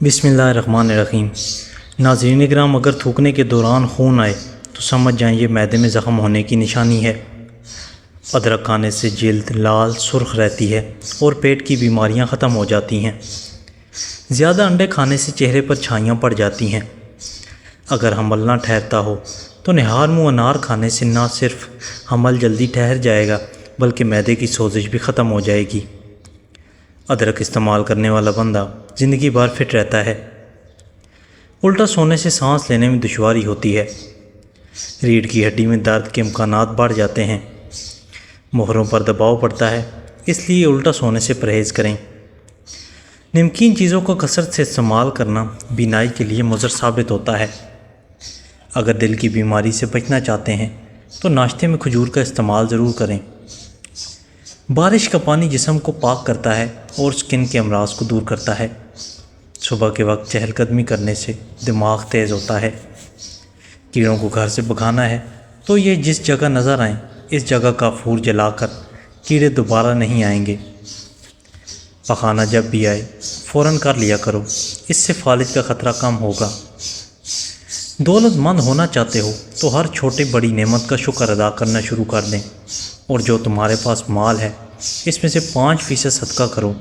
بسم اللہ الرحمن الرحیم۔ ناظرین اکرام، اگر تھوکنے کے دوران خون آئے تو سمجھ جائیں یہ معدے میں زخم ہونے کی نشانی ہے۔ ادرک کھانے سے جلد لال سرخ رہتی ہے اور پیٹ کی بیماریاں ختم ہو جاتی ہیں۔ زیادہ انڈے کھانے سے چہرے پر چھائیاں پڑ جاتی ہیں۔ اگر حمل نہ ٹھہرتا ہو تو نہار منہ انار کھانے سے نہ صرف حمل جلدی ٹھہر جائے گا بلکہ معدے کی سوزش بھی ختم ہو جائے گی۔ ادرک استعمال کرنے والا بندہ زندگی بھر فٹ رہتا ہے۔ الٹا سونے سے سانس لینے میں دشواری ہوتی ہے۔ ریڑھ کی ہڈی میں درد کے امکانات بڑھ جاتے ہیں۔ موہروں پر دباؤ پڑتا ہے، اس لیے الٹا سونے سے پرہیز کریں۔ نمکین چیزوں کا کثرت سے استعمال کرنا بینائی کے لیے مضر ثابت ہوتا ہے۔ اگر دل کی بیماری سے بچنا چاہتے ہیں تو ناشتے میں کھجور کا استعمال ضرور کریں۔ بارش کا پانی جسم کو پاک کرتا ہے اور سکن کے امراض کو دور کرتا ہے۔ صبح کے وقت چہل قدمی کرنے سے دماغ تیز ہوتا ہے۔ کیڑوں کو گھر سے بھگانا ہے تو یہ جس جگہ نظر آئیں اس جگہ کافور جلا کر کیڑے دوبارہ نہیں آئیں گے۔ پخانہ جب بھی آئے فوراً کر لیا کرو، اس سے فالج کا خطرہ کم ہوگا۔ دولت مند ہونا چاہتے ہو تو ہر چھوٹی بڑی نعمت کا شکر ادا کرنا شروع کر دیں، اور جو تمہارے پاس مال ہے اس میں سے 5% صدقہ کرو،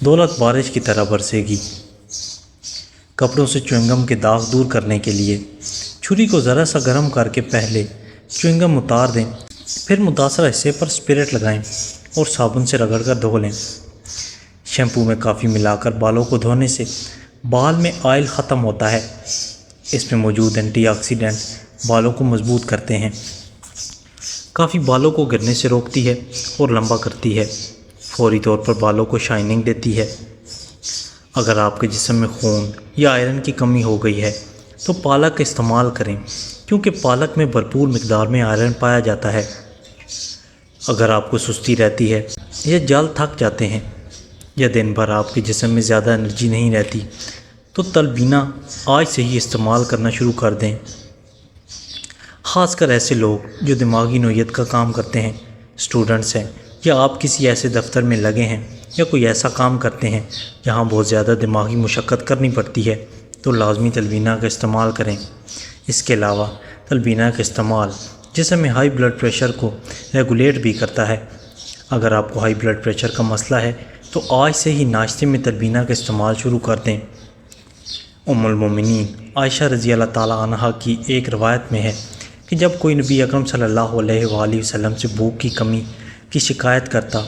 دولت بارش کی طرح برسے گی۔ کپڑوں سے چوئنگم کے داغ دور کرنے کے لیے چھری کو ذرا سا گرم کر کے پہلے چوئنگم اتار دیں، پھر متاثرہ حصے پر اسپرٹ لگائیں اور صابن سے رگڑ کر دھو لیں۔ شیمپو میں کافی ملا کر بالوں کو دھونے سے بال میں آئل ختم ہوتا ہے۔ اس میں موجود اینٹی آکسیڈنٹ بالوں کو مضبوط کرتے ہیں۔ کافی بالوں کو گرنے سے روکتی ہے اور لمبا کرتی ہے، فوری طور پر بالوں کو شائننگ دیتی ہے۔ اگر آپ کے جسم میں خون یا آئرن کی کمی ہو گئی ہے تو پالک کا استعمال کریں، کیونکہ پالک میں بھرپور مقدار میں آئرن پایا جاتا ہے۔ اگر آپ کو سستی رہتی ہے یا جلد تھک جاتے ہیں یا دن بھر آپ کے جسم میں زیادہ انرجی نہیں رہتی تو تلبینہ آج سے ہی استعمال کرنا شروع کر دیں۔ خاص کر ایسے لوگ جو دماغی نوعیت کا کام کرتے ہیں، اسٹوڈنٹس ہیں، یا آپ کسی ایسے دفتر میں لگے ہیں یا کوئی ایسا کام کرتے ہیں جہاں بہت زیادہ دماغی مشقت کرنی پڑتی ہے تو لازمی تلبینہ کا استعمال کریں۔ اس کے علاوہ تلبینہ کا استعمال جسم میں ہائی بلڈ پریشر کو ریگولیٹ بھی کرتا ہے۔ اگر آپ کو ہائی بلڈ پریشر کا مسئلہ ہے تو آج سے ہی ناشتے میں تلبینہ کا استعمال شروع کر دیں۔ ام المومنین عائشہ رضی اللہ تعالیٰ عنہا کی ایک روایت میں ہے کہ جب کوئی نبی اکرم صلی اللہ علیہ وآلہ وسلم سے بھوک کی کمی کی شکایت کرتا،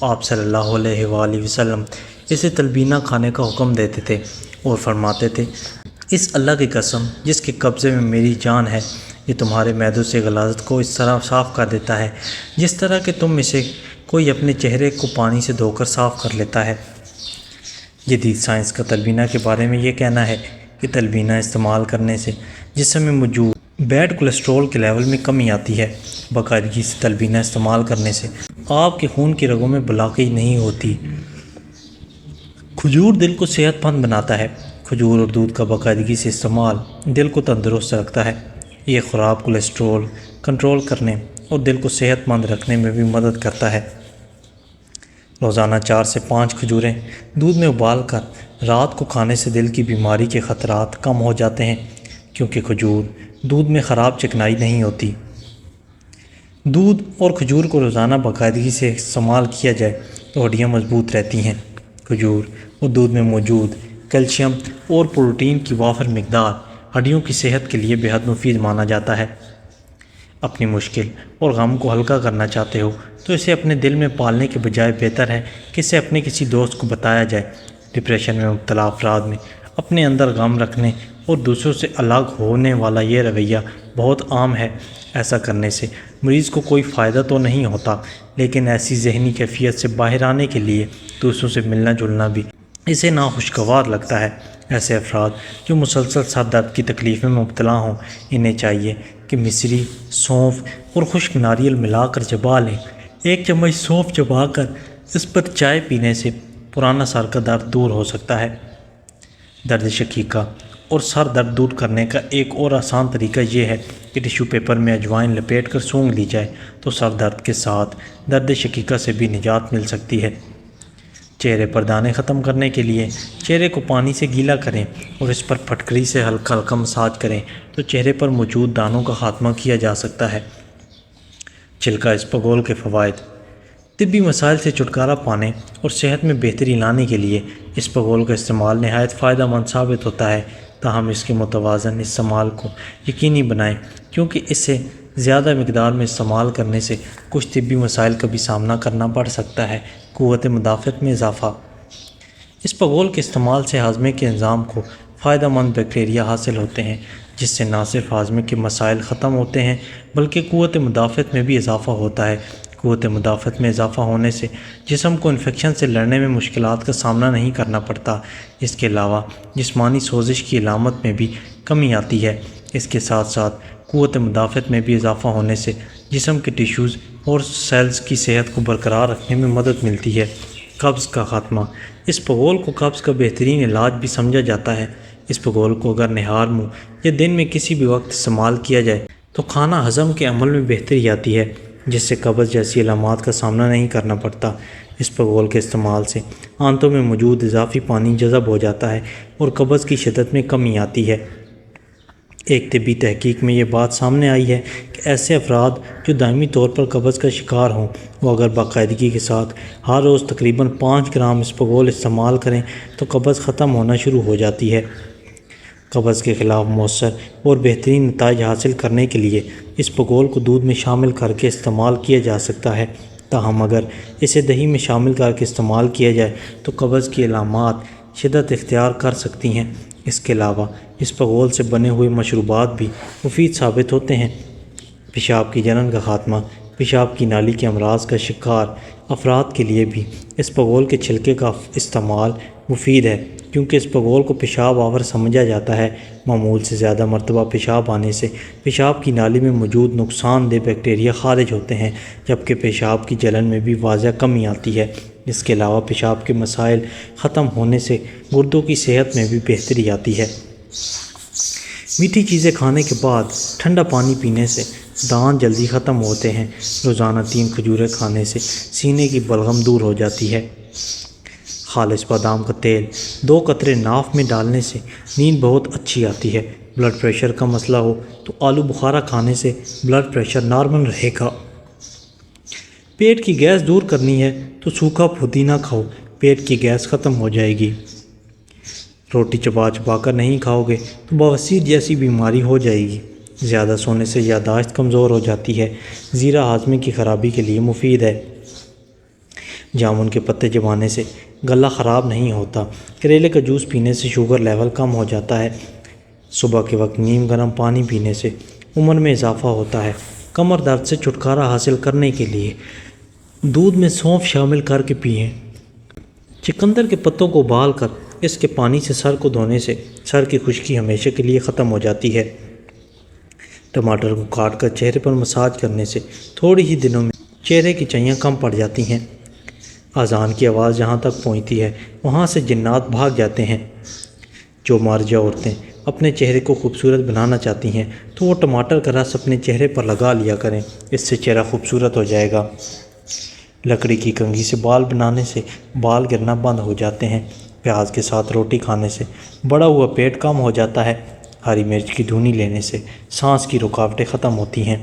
آپ صلی اللہ علیہ وآلہ وسلم اسے تلبینہ کھانے کا حکم دیتے تھے اور فرماتے تھے، اس اللہ کی قسم جس کے قبضے میں میری جان ہے، یہ تمہارے معدوں سے غلاظت کو اس طرح صاف کر دیتا ہے جس طرح کہ تم میں سے کوئی اپنے چہرے کو پانی سے دھو کر صاف کر لیتا ہے۔ جدید سائنس کا تلبینہ کے بارے میں یہ کہنا ہے کہ تلبینہ استعمال کرنے سے جسم میں موجود بیڈ کولیسٹرول کے لیول میں کمی آتی ہے۔ باقاعدگی سے تلبینہ استعمال کرنے سے آپ کے خون کی رگوں میں بلاکیج نہیں ہوتی۔ کھجور دل کو صحت مند بناتا ہے۔ کھجور اور دودھ کا باقاعدگی سے استعمال دل کو تندرست رکھتا ہے۔ یہ خراب کولیسٹرول کنٹرول کرنے اور دل کو صحت مند رکھنے میں بھی مدد کرتا ہے۔ روزانہ 4 سے 5 کھجوریں دودھ میں ابال کر رات کو کھانے سے دل کی بیماری کے خطرات کم ہو جاتے ہیں، کیونکہ کھجور دودھ میں خراب چکنائی نہیں ہوتی۔ دودھ اور کھجور کو روزانہ باقاعدگی سے استعمال کیا جائے تو ہڈیاں مضبوط رہتی ہیں۔ کھجور اور دودھ میں موجود کیلشیم اور پروٹین کی وافر مقدار ہڈیوں کی صحت کے لیے بہت مفید مانا جاتا ہے۔ اپنی مشکل اور غم کو ہلکا کرنا چاہتے ہو تو اسے اپنے دل میں پالنے کے بجائے بہتر ہے کہ اسے اپنے کسی دوست کو بتایا جائے۔ ڈپریشن میں مبتلا افراد میں اپنے اندر غم رکھنے اور دوسروں سے الگ ہونے والا یہ رویہ بہت عام ہے۔ ایسا کرنے سے مریض کو کوئی فائدہ تو نہیں ہوتا، لیکن ایسی ذہنی کیفیت سے باہر آنے کے لیے دوسروں سے ملنا جلنا بھی اسے ناخوشگوار لگتا ہے۔ ایسے افراد جو مسلسل سر درد کی تکلیف میں مبتلا ہوں، انہیں چاہیے کہ مصری، سونف اور خشک ناریل ملا کر چبا لیں۔ 1 چمچ سونف چبا کر اس پر چائے پینے سے پرانا سر کا درد دور ہو سکتا ہے۔ درد شقیقہ اور سر درد دور کرنے کا ایک اور آسان طریقہ یہ ہے کہ ٹیشو پیپر میں اجوائن لپیٹ کر سونگھ لی جائے تو سر درد کے ساتھ درد شقیقہ سے بھی نجات مل سکتی ہے۔ چہرے پر دانے ختم کرنے کے لیے چہرے کو پانی سے گیلا کریں اور اس پر پھٹکری سے ہلکا ہلکا مساج کریں تو چہرے پر موجود دانوں کا خاتمہ کیا جا سکتا ہے۔ چھلکا اسپغول کے فوائد۔ طبی مسائل سے چھٹکارا پانے اور صحت میں بہتری لانے کے لیے اسپغول کا استعمال نہایت فائدہ مند ثابت ہوتا ہے، تاہم اس کے متوازن استعمال کو یقینی بنائیں کیونکہ اسے زیادہ مقدار میں استعمال کرنے سے کچھ طبی مسائل کا بھی سامنا کرنا پڑ سکتا ہے۔ قوت مدافعت میں اضافہ۔ اسپغول کے استعمال سے ہاضمے کے نظام کو فائدہ مند بیکٹیریا حاصل ہوتے ہیں، جس سے نہ صرف ہاضمے کے مسائل ختم ہوتے ہیں بلکہ قوت مدافعت میں بھی اضافہ ہوتا ہے۔ قوت مدافعت میں اضافہ ہونے سے جسم کو انفیکشن سے لڑنے میں مشکلات کا سامنا نہیں کرنا پڑتا۔ اس کے علاوہ جسمانی سوزش کی علامت میں بھی کمی آتی ہے۔ اس کے ساتھ ساتھ قوت مدافعت میں بھی اضافہ ہونے سے جسم کے ٹیشوز اور سیلز کی صحت کو برقرار رکھنے میں مدد ملتی ہے۔ قبض کا خاتمہ۔ اسپغول کو قبض کا بہترین علاج بھی سمجھا جاتا ہے۔ اسپغول کو اگر نہار منہ یا دن میں کسی بھی وقت استعمال کیا جائے تو کھانا ہضم کے عمل میں بہتری آتی ہے، جس سے قبض جیسی علامات کا سامنا نہیں کرنا پڑتا۔ اسپغول کے استعمال سے آنتوں میں موجود اضافی پانی جذب ہو جاتا ہے اور قبض کی شدت میں کمی آتی ہے۔ ایک طبی تحقیق میں یہ بات سامنے آئی ہے کہ ایسے افراد جو دائمی طور پر قبض کا شکار ہوں، وہ اگر باقاعدگی کے ساتھ ہر روز تقریباً 5 گرام اسپغول استعمال کریں تو قبض ختم ہونا شروع ہو جاتی ہے۔ قبض کے خلاف مؤثر اور بہترین نتائج حاصل کرنے کے لیے اسپغول کو دودھ میں شامل کر کے استعمال کیا جا سکتا ہے، تاہم اگر اسے دہی میں شامل کر کے استعمال کیا جائے تو قبض کی علامات شدت اختیار کر سکتی ہیں۔ اس کے علاوہ اسپغول سے بنے ہوئے مشروبات بھی مفید ثابت ہوتے ہیں۔ پیشاب کی جلن کا خاتمہ۔ پیشاب کی نالی کے امراض کا شکار افراد کے لیے بھی اسپغول کے چھلکے کا استعمال مفید ہے، کیونکہ اسپغول کو پیشاب آور سمجھا جاتا ہے۔ معمول سے زیادہ مرتبہ پیشاب آنے سے پیشاب کی نالی میں موجود نقصان دہ بیکٹیریا خارج ہوتے ہیں، جبکہ پیشاب کی جلن میں بھی واضح کمی آتی ہے۔ اس کے علاوہ پیشاب کے مسائل ختم ہونے سے گردوں کی صحت میں بھی بہتری آتی ہے۔ میٹھی چیزیں کھانے کے بعد ٹھنڈا پانی پینے سے دان جلدی ختم ہوتے ہیں۔ روزانہ 3 کھجوریں کھانے سے سینے کی بلغم دور ہو جاتی ہے۔ خالص بادام کا تیل 2 قطرے ناف میں ڈالنے سے نیند بہت اچھی آتی ہے۔ بلڈ پریشر کا مسئلہ ہو تو آلو بخارا کھانے سے بلڈ پریشر نارمل رہے گا۔ پیٹ کی گیس دور کرنی ہے تو سوکھا پودینہ کھاؤ، پیٹ کی گیس ختم ہو جائے گی۔ روٹی چبا چبا کر نہیں کھاؤ گے تو بواسیر جیسی بیماری ہو جائے گی۔ زیادہ سونے سے یادداشت کمزور ہو جاتی ہے۔ زیرہ ہاضمے کی خرابی کے لیے مفید ہے۔ جامن کے پتے چبانے سے گلا خراب نہیں ہوتا۔ کریلے کا جوس پینے سے شوگر لیول کم ہو جاتا ہے۔ صبح کے وقت نیم گرم پانی پینے سے عمر میں اضافہ ہوتا ہے۔ کمر درد سے چھٹکارا حاصل کرنے کے لیے دودھ میں سونف شامل کر کے پئیں۔ چقندر کے پتوں کو ابال کر اس کے پانی سے سر کو دھونے سے سر کی خشکی ہمیشہ کے لیے ختم ہو جاتی ہے۔ ٹماٹر کو کاٹ کر چہرے پر مساج کرنے سے تھوڑی ہی دنوں میں چہرے کی چیاں کم پڑ جاتی ہیں۔ اذان کی آواز جہاں تک پہنچتی ہے وہاں سے جنات بھاگ جاتے ہیں۔ جو مارجہ عورتیں اپنے چہرے کو خوبصورت بنانا چاہتی ہیں تو وہ ٹماٹر کا رس اپنے چہرے پر لگا لیا کریں، اس سے چہرہ خوبصورت ہو جائے گا۔ لکڑی کی کنگھی سے بال بنانے سے بال گرنا بند ہو جاتے ہیں۔ پیاز کے ساتھ روٹی کھانے سے بڑا ہوا پیٹ کم ہو جاتا ہے۔ ہری مرچ کی دھنی لینے سے سانس کی رکاوٹیں ختم ہوتی ہیں۔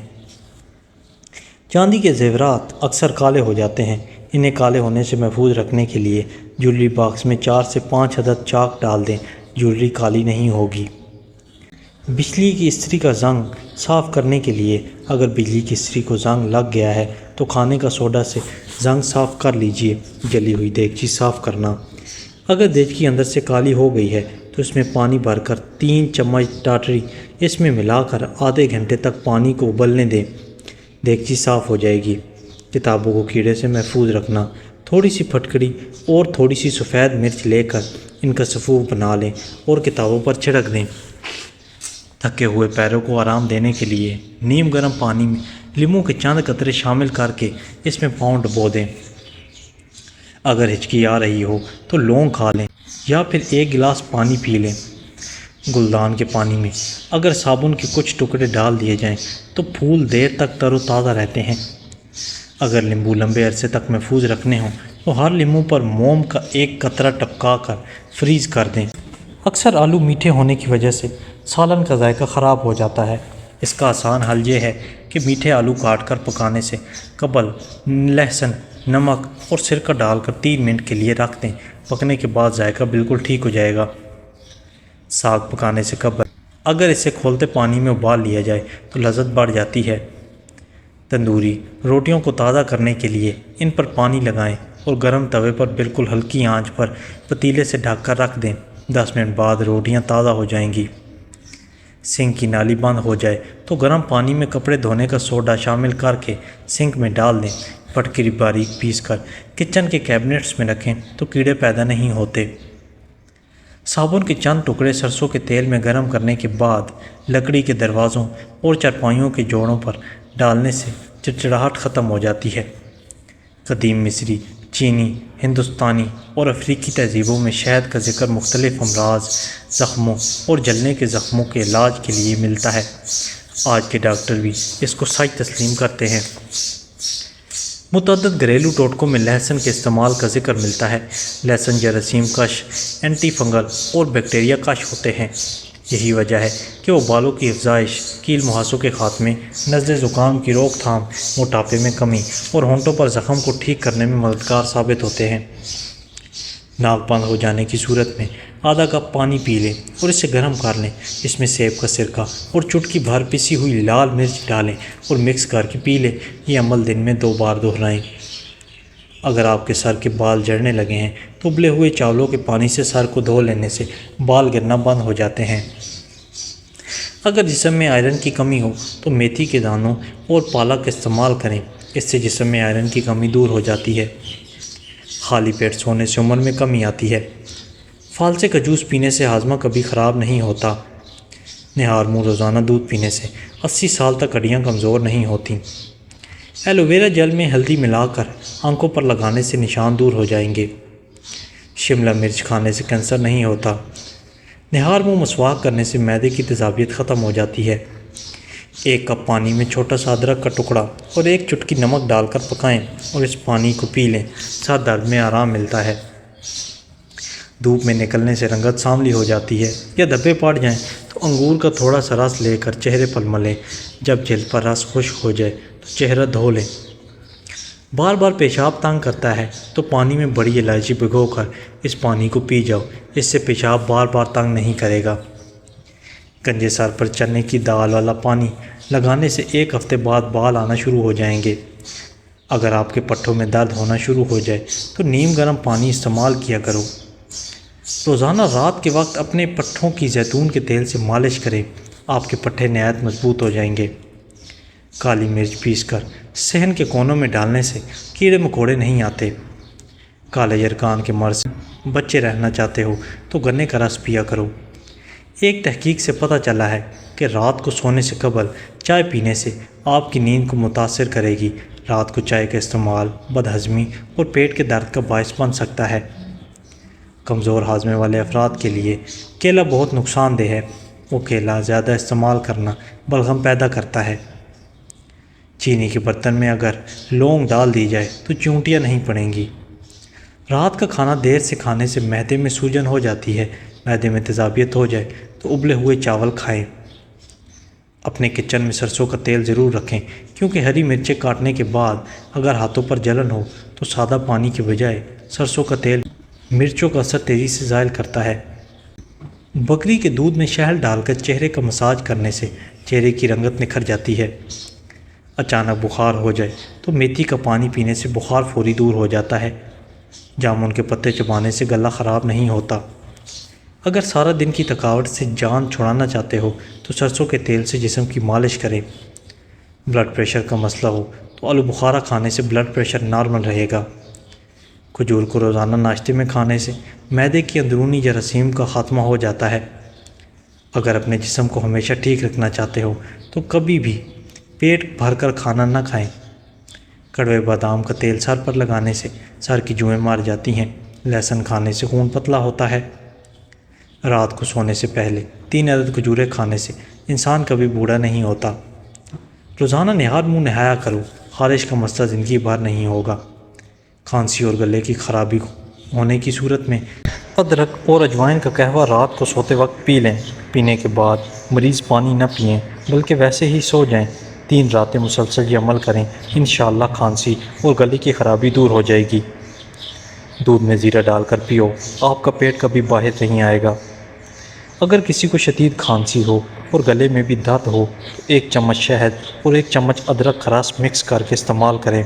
چاندی کے زیورات اکثر کالے ہو جاتے ہیں۔ انہیں کالے ہونے سے محفوظ رکھنے کے لیے جویلری باکس میں 4 سے 5 عدد چاک ڈال دیں، جویلری کالی نہیں ہوگی۔ بجلی کی استری کا زنگ صاف کرنے کے لیے اگر بجلی کی استری کو زنگ لگ گیا ہے تو کھانے کا سوڈا سے زنگ صاف کر لیجئے۔ جلی ہوئی دیگچی صاف کرنا۔ اگر دیگچی اندر سے کالی ہو گئی ہے تو اس میں پانی بھر کر 3 چمچ ٹاٹری اس میں ملا کر آدھے گھنٹے تک پانی کو ابلنے دیں، دیگچی صاف ہو جائے گی۔ کتابوں کو کیڑے سے محفوظ رکھنا۔ تھوڑی سی پھٹکڑی اور تھوڑی سی سفید مرچ لے کر ان کا سفوف بنا لیں اور کتابوں پر چھڑک دیں۔ تھکے ہوئے پیروں کو آرام دینے کے لیے نیم گرم پانی میں لیموں کے چند قطرے شامل کر کے اس میں پاؤں ڈبو دیں۔ اگر ہچکی آ رہی ہو تو لونگ کھا لیں یا پھر 1 گلاس پانی پی لیں۔ گلدان کے پانی میں اگر صابن کے کچھ ٹکڑے ڈال دیے جائیں تو پھول دیر تک تر و تازہ رہتے ہیں۔ اگر لیمبو لمبے عرصے تک محفوظ رکھنے ہوں تو ہر لیمو پر موم کا ایک قطرہ ٹپکا کر فریز کر دیں۔ اکثر آلو میٹھے ہونے کی وجہ سے سالن کا ذائقہ خراب ہو جاتا ہے۔ اس کا آسان حل یہ ہے کہ میٹھے آلو کاٹ کر پکانے سے قبل لہسن، نمک اور سرکہ ڈال کر 3 منٹ کے لیے رکھ دیں۔ پکنے کے بعد ذائقہ بالکل ٹھیک ہو جائے گا۔ ساگ پکانے سے قبل اگر اسے کھولتے پانی میں ابال لیا جائے تو لذت بڑھ جاتی ہے۔ تندوری روٹیوں کو تازہ کرنے کے لیے ان پر پانی لگائیں اور گرم توے پر بالکل ہلکی آنچ پر پتیلے سے ڈھک کر رکھ دیں۔ 10 منٹ بعد روٹیاں تازہ ہو جائیں گی۔ سنک کی نالی بند ہو جائے تو گرم پانی میں کپڑے دھونے کا سوڈا شامل کر کے سنک میں ڈال دیں۔ پھٹکری باریک پیس کر کچن کے کیبنٹس میں رکھیں تو کیڑے پیدا نہیں ہوتے۔ صابن کے چند ٹکڑے سرسوں کے تیل میں گرم کرنے کے بعد لکڑی کے دروازوں اور چارپائیوں کے جوڑوں پر ڈالنے سے چڑچڑاہٹ ختم ہو جاتی ہے۔ قدیم مصری، چینی، ہندوستانی اور افریقی تہذیبوں میں شہد کا ذکر مختلف امراض، زخموں اور جلنے کے زخموں کے علاج کے لیے ملتا ہے۔ آج کے ڈاکٹر بھی اس کو سچ تسلیم کرتے ہیں۔ متعدد گھریلو ٹوٹکوں میں لہسن کے استعمال کا ذکر ملتا ہے۔ لہسن جراثیم کش، اینٹی فنگل اور بیکٹیریا کش ہوتے ہیں۔ یہی وجہ ہے کہ وہ بالوں کی افزائش، کیل مہاسوں کے خاتمے، نزلے زکام کی روک تھام، موٹاپے میں کمی اور ہونٹوں پر زخم کو ٹھیک کرنے میں مددگار ثابت ہوتے ہیں۔ ناک بند ہو جانے کی صورت میں آدھا کپ پانی پی لیں اور اسے گرم کر لیں۔ اس میں سیب کا سرکہ اور چٹکی بھر پسی ہوئی لال مرچ ڈالیں اور مکس کر کے پی لیں۔ یہ عمل دن میں 2 بار دہرائیں۔ اگر آپ کے سر کے بال جھڑنے لگے ہیں تو ابلے ہوئے چاولوں کے پانی سے سر کو دھو لینے سے بال گرنا بند ہو جاتے ہیں۔ اگر جسم میں آئرن کی کمی ہو تو میتھی کے دانوں اور پالک استعمال کریں۔ اس سے جسم میں آئرن کی کمی دور ہو جاتی ہے۔ خالی پیٹ سونے سے عمر میں کمی آتی ہے۔ فالسے کا جوس پینے سے ہاضمہ کبھی خراب نہیں ہوتا۔ نہار منہ روزانہ دودھ پینے سے 80 سال تک ہڈیاں کمزور نہیں ہوتیں۔ ایلو ویرا جل میں ہلدی ملا کر آنکھوں پر لگانے سے نشان دور ہو جائیں گے۔ شملہ مرچ کھانے سے کینسر نہیں ہوتا۔ نہار منہ مسواک کرنے سے معدے کی تیزابیت ختم ہو جاتی ہے۔ 1 کپ پانی میں چھوٹا سا ادرک کا ٹکڑا اور 1 چٹکی نمک ڈال کر پکائیں اور اس پانی کو پی لیں۔ سر درد میں آرام ملتا ہے۔ دھوپ میں نکلنے سے رنگت سانولی ہو جاتی ہے یا دھبے پڑ جائیں تو انگور کا تھوڑا سا رس لے کر چہرے پر ملیں۔ جب جلد پر رس خشک ہو جائے تو چہرہ دھو لیں۔ بار بار پیشاب تنگ کرتا ہے تو پانی میں بڑی الائچی بھگو کر اس پانی کو پی جاؤ۔ اس سے پیشاب بار بار تنگ نہیں کرے گا۔ گنجے سر پر چنے کی دال والا پانی لگانے سے 1 ہفتے بعد بال آنا شروع ہو جائیں گے۔ اگر آپ کے پٹھوں میں درد ہونا شروع ہو جائے تو نیم گرم پانی استعمال کیا کرو۔ روزانہ رات کے وقت اپنے پٹھوں کی زیتون کے تیل سے مالش کریں۔ آپ کے پٹھے نہایت مضبوط ہو جائیں گے۔ کالی مرچ پیس کر صحن کے کونوں میں ڈالنے سے کیڑے مکوڑے نہیں آتے۔ کالے یرکان کے مرض سے بچے رہنا چاہتے ہو تو گنے کا رس پیا کرو۔ ایک تحقیق سے پتہ چلا ہے کہ رات کو سونے سے قبل چائے پینے سے آپ کی نیند کو متاثر کرے گی۔ رات کو چائے کا استعمال بد ہضمی اور پیٹ کے درد کا باعث بن سکتا ہے۔ کمزور ہاضمے والے افراد کے لیے کیلا بہت نقصان دہ ہے۔ وہ کیلا زیادہ استعمال کرنا بلغم پیدا کرتا ہے۔ چینی کے برتن میں اگر لونگ ڈال دی جائے تو چونٹیاں نہیں پڑیں گی۔ رات کا کھانا دیر سے کھانے سے معدے میں سوجن ہو جاتی ہے۔ معدے میں تیزابیت ہو جائے تو ابلے ہوئے چاول کھائیں۔ اپنے کچن میں سرسوں کا تیل ضرور رکھیں کیونکہ ہری مرچیں کاٹنے کے بعد اگر ہاتھوں پر جلن ہو تو سادہ پانی کے بجائے سرسوں کا تیل مرچوں کا اثر تیزی سے زائل کرتا ہے۔ بکری کے دودھ میں شہد ڈال کر چہرے کا مساج کرنے سے چہرے کی رنگت نکھر جاتی ہے۔ اچانک بخار ہو جائے تو میتھی کا پانی پینے سے بخار فوری دور ہو جاتا ہے۔ جامن کے پتے چبانے سے گلا خراب نہیں ہوتا۔ اگر سارا دن کی تھکاوٹ سے جان چھڑانا چاہتے ہو تو سرسوں کے تیل سے جسم کی مالش کریں۔ بلڈ پریشر کا مسئلہ ہو تو آلو بخارا کھانے سے بلڈ پریشر نارمل رہے گا۔ کھجور کو روزانہ ناشتے میں کھانے سے معدے کی اندرونی جراثیم کا خاتمہ ہو جاتا ہے۔ اگر اپنے جسم کو ہمیشہ ٹھیک رکھنا چاہتے ہو تو کبھی بھی پیٹ بھر کر کھانا نہ کھائیں۔ کڑوے بادام کا تیل سر پر لگانے سے سر کی جوئیں مار جاتی ہیں۔ لہسن کھانے سے خون پتلا ہوتا ہے۔ رات کو سونے سے پہلے 3 عدد کھجوریں کھانے سے انسان کبھی بوڑھا نہیں ہوتا۔ روزانہ نہار منہ نہایا کرو۔ خارش کا مسئلہ زندگی بھر نہیں ہوگا۔ کھانسی اور گلے کی خرابی ہونے کی صورت میں ادرک اور اجوائن کا قہوہ رات کو سوتے وقت پی لیں۔ پینے کے بعد مریض پانی نہ پئیں بلکہ ویسے ہی سو جائیں۔ 3 راتیں مسلسل یہ عمل کریں، انشاءاللہ کھانسی اور گلے کی خرابی دور ہو جائے گی۔ دودھ میں زیرہ ڈال کر پیو، آپ کا پیٹ کبھی باہر نہیں آئے گا۔ اگر کسی کو شدید کھانسی ہو اور گلے میں بھی درد ہو تو 1 چمچ شہد اور 1 چمچ ادرک خراش مکس کر کے استعمال کریں۔